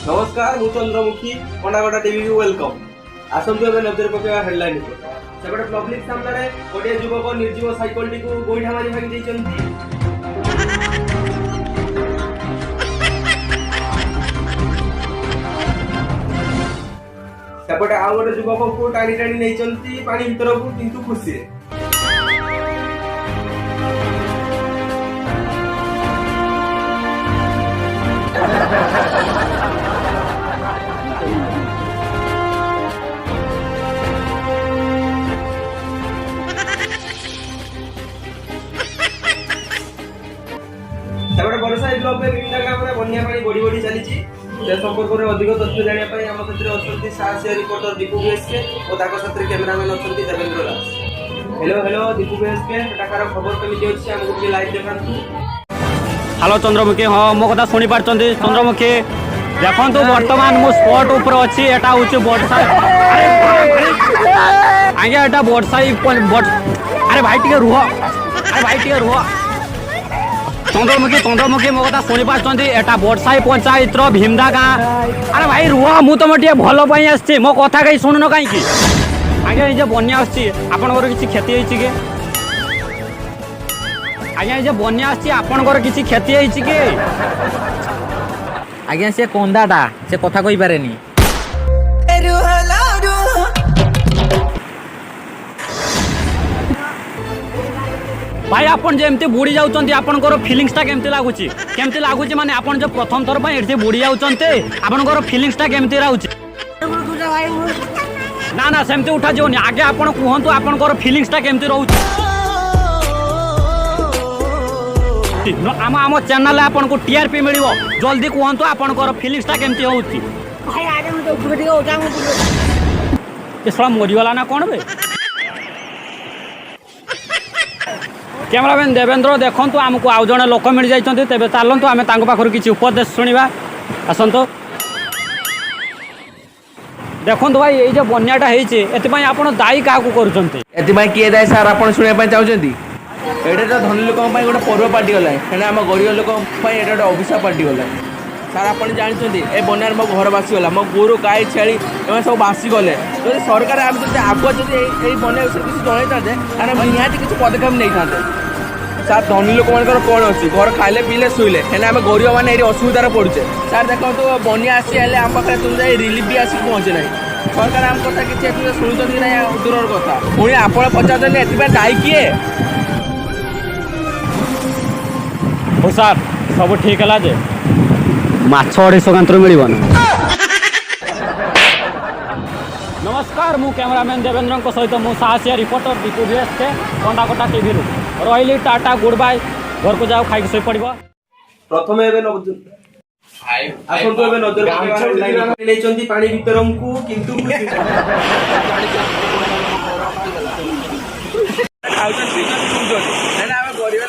नमस्कार मु चंद्रमुखी पंडागोटा टीवी को वेलकम। आसंतु एबे नजर पकेवा हेडलाइन ऊपर सेपटे पब्लिक सामने गोटे युवक निर्जीव साइकल टी को गोइठा मारी भागी दैचंती। सेपटे आ गोटे युवक को टाणी टाणी नैचंती पानी भीतर को किंतु खुशी सेपटे बरसाई ब्लॉक में विभिन्न गाँव में बन्या पानी बढ़ी बढ़ी चली संपर्क में अधिक तथ्य जानापी आम क्षेत्र अच्छा साहसिया रिपोर्टर दीपू बीएसके और साथ कैमेरामैन अच्छा Devendra Das. Hello hello Deepu BSK कार खबर केमी अच्छी आमको लाइव देखा। हेलो चंद्रमुखी हाँ मो कथा शुणी पार्टी चंद्रमुखी देखो बर्तमान मु स्पॉट ऊपर अच्छी एटा हूँ बड़साई आज्ञा एटा बड़साई अरे भाई टे रुह अरे भाई टे रुह चंद्रमुखी मो कथा शुणी पार्टी एटा बड़साई पंचायत भीमदा गाँ अरे भाई रुह मु तुम टे भल आसी मो कथा कहीं शुणुन कहीं आज्ञा ये बन्या आपर किसी क्षति होती कि आज्ञा ये बन्या आपर किसी क्षति होती कि आज्ञा से कंदाटा से कथा कहि पारेनी भाई आपन जेमती बुड़ी जाउचंती आपनकर फीलिंग्स ता केमती लागुची माने आपन जो प्रथम थर पय एठी बुड़ी जाउचंते आपनकर फीलिंग्स ता केमती राउची ना ना सेमती उठा जोनी आगे आपन कहंतु आपनकर फीलिंग्स ता केमती रहउची आम चैनल आपन को टीआरपी मिलिबो जल्दी कहंतु आपनकर फीलिंग्स ता केमती होउची भाई आरे म तो वीडियो उठा म ए सला मरिवाला ना कोन बे कैमरामैन देवेंद्र देखु आमको आउ जड़े लोक मिल जाइए तेज चलतु आम पाखर किसी उपदेश शुणा आसतु देखु भाई ये बन्याटा होती आप दायी क्या कर किए दाए सार आप शुणा चाहते ये तो धनी लोक गोटे पर्व पार्टी गला आम गरीब लोक गोटे अभिशाप पार्टी गला सार आप जानते ए बन्यार मो घर बासीगला मो गोरु गाई छेली एम सब बासीगले जो सरकार आम आग जब बन्या विषय किसी जनता निहाती किसी पदक्षेप नहीं था सार धनी लोक मान कौन अच्छी घर खाइले पीले शुले आम गरीब मैंने ये असुविधार पड़ुचे सार देखो तो बन्या आसी आम पाखे तुम रिलीफ भी आसिक पहुँचे ना सरकार आम कथा किसी शुणुं कि ना दूर कथा पुणी आप पचार ए दायी किए हो सार सब ठीक है जे माछ 250 मिल नमस्कार मु कैमरामैन देवेंद्र सहित मु साहसिया रिपोर्टर दीपू बीएसके पंडागोटा टीवी रही टाटा गुड बाय घर को जाओ खाई शोई पड़ प्रथम नजर पानी भीतर को किंतु गरीब